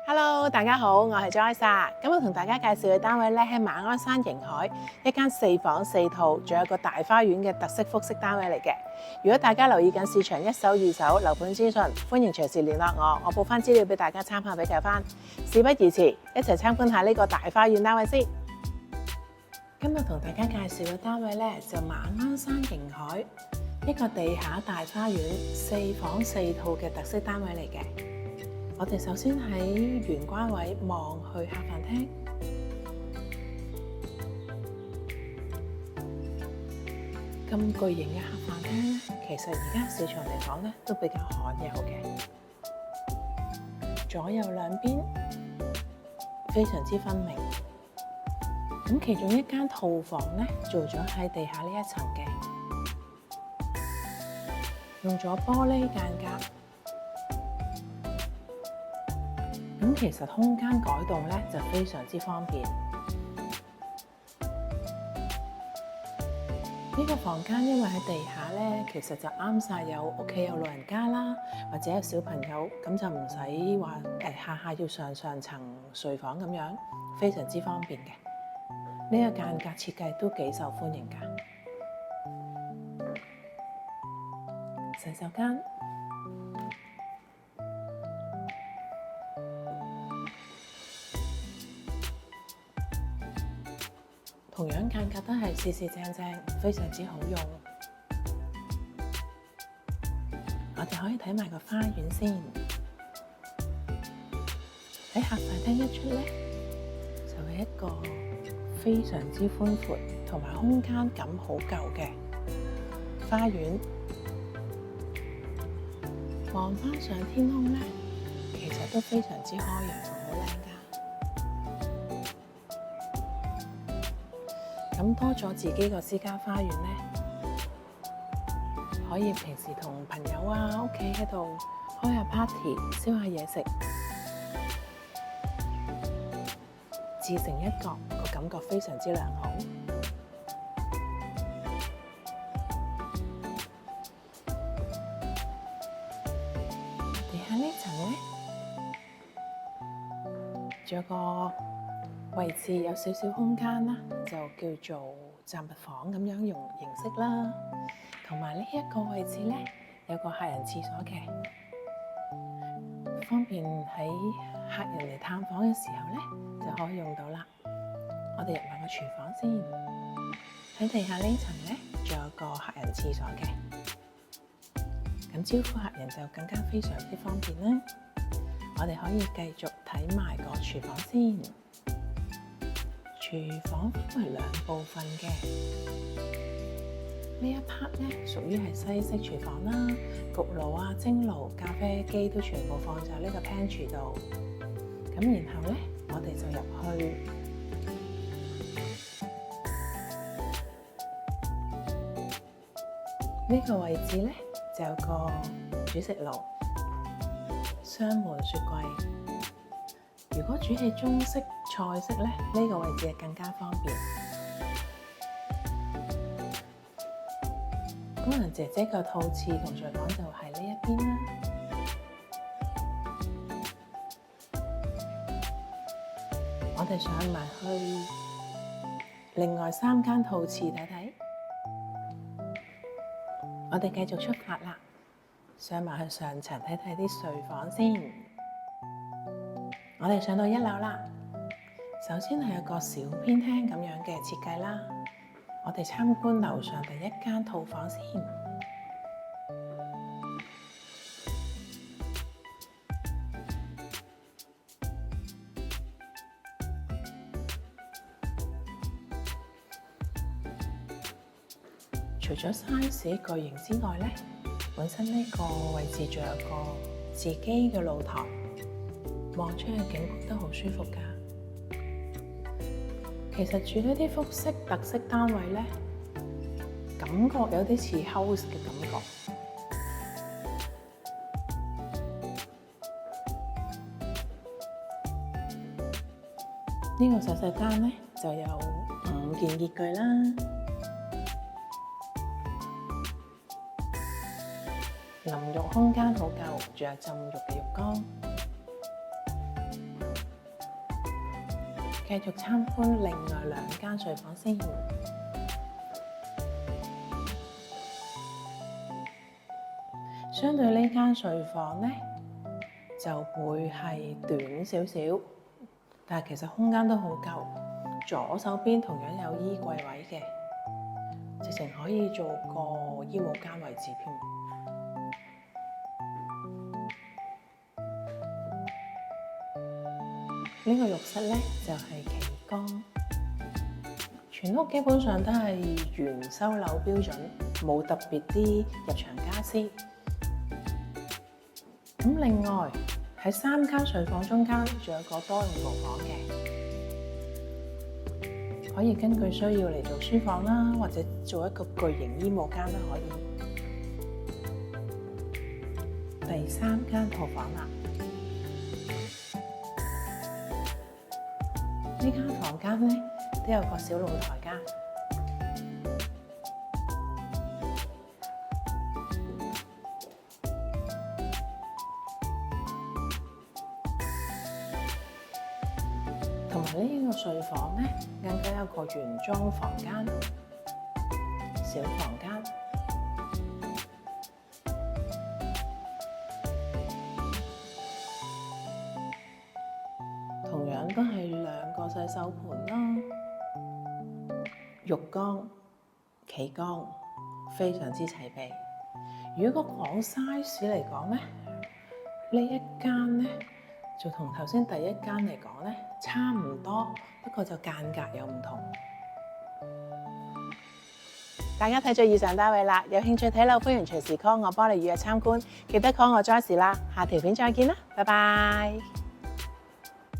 Hello，大家好，我係 Joyce。今日同大家介紹嘅單位咧喺馬鞍山迎海，一間4房4套，仲有個大花園嘅特色複式單位嚟嘅。如果大家留意緊市場一手、二手樓盤資訊，歡迎隨時聯絡我報翻資料俾大家參考比較翻。事不宜遲，一齊參觀下呢個大花園單位先。今日同大家介紹嘅單位咧就馬鞍山迎海，一個地下大花園4房4套嘅特色單位嚟嘅。我哋首先喺玄關位望去客飯廳，咁巨型嘅客飯廳咧，其實而家市場嚟講咧都比較罕有嘅。左右兩邊非常之分明。咁其中一間套房咧，做咗喺地下呢一層嘅，用咗玻璃間隔。咁其實空間改動咧就非常之方便。呢個房間因為喺地下咧，其實就啱晒有屋企有老人家啦，或者有小朋友，咁就唔使話下下要上層睡房咁樣，非常之方便嘅。呢個間隔設計都幾受歡迎㗎。洗手間。同樣間隔都係四四正正，非常之好用。我哋可以睇埋個花園先。喺客飯廳一出咧，就係一個非常之寬闊同埋空間感好夠嘅花園。望返上天空咧，其實都非常之開揚，好靚㗎。咁多咗自己個私家花園咧，可以平時同朋友啊、屋企喺度開下 party、燒下嘢食，自成一角，個感覺非常之良好。地下呢層咧，仲有個位置有少少空間啦，就叫做雜物房咁樣用形式啦。同埋呢一個位置咧，有個客人廁所嘅，方便喺客人嚟探訪嘅時候咧就可以用到啦。我哋入埋個廚房先。喺地下呢層咧，仲有個客人廁所嘅，咁招呼客人就更加非常之方便啦。我哋可以繼續睇埋個廚房先。廚房分為兩部分嘅，呢一 part 咧屬於係西式廚房啦，焗爐啊、蒸爐、咖啡機都全部放在呢個 pantry 度。咁然後咧，我哋就入去呢個位置咧，就有個煮食爐、雙門雪櫃。如果煮係中式菜式咧，呢個位置係更加方便。工人姐姐個套廁同廚房就喺呢一邊啦。我哋上埋去另外3間套廁睇睇。我哋繼續出發啦，上埋去上層睇睇啲睡房先。我哋上到1樓啦。首先係有個小偏廳咁樣嘅設計啦。我哋參觀樓上第1間套房先。除咗 size 巨型之外咧，本身呢個位置仲有個自己嘅露台，望出去景觀都好舒服㗎。其實住呢啲複式特色單位咧，感覺有啲似 house 嘅感覺。呢個細細間咧就有5件潔具啦。淋浴空間好夠，仲有浸浴嘅浴缸。繼續參觀另外2間睡房先。相對呢間睡房呢，就會係短少少，但係其實空間都好夠。左手邊同樣有衣櫃位嘅，直情可以做個衣帽間位置添。呢個浴室呢，就係旗杆，全屋基本上都係原收樓標準，冇特別啲入場家私。咁另外喺3間睡房中間，仲有個多用途房嘅，可以根據需要嚟做書房啦，或者做一個巨型衣帽間都可以。第3間套房啦，呢間房間呢都有個小露台㗎。同埋呢個睡房呢，更加有個原裝房間、小房間，同樣都係2個洗手盆啦，浴缸、企缸非常之齊備。如果講 size 嚟講呢，呢一間呢，就同頭先第一間嚟講呢，差唔多，不過就間隔有唔同。大家睇咗以上單位啦，有興趣睇樓歡迎隨時 call 我幫你預約參觀，記得 call 我 Joyce 啦。下條片再見啦，拜拜。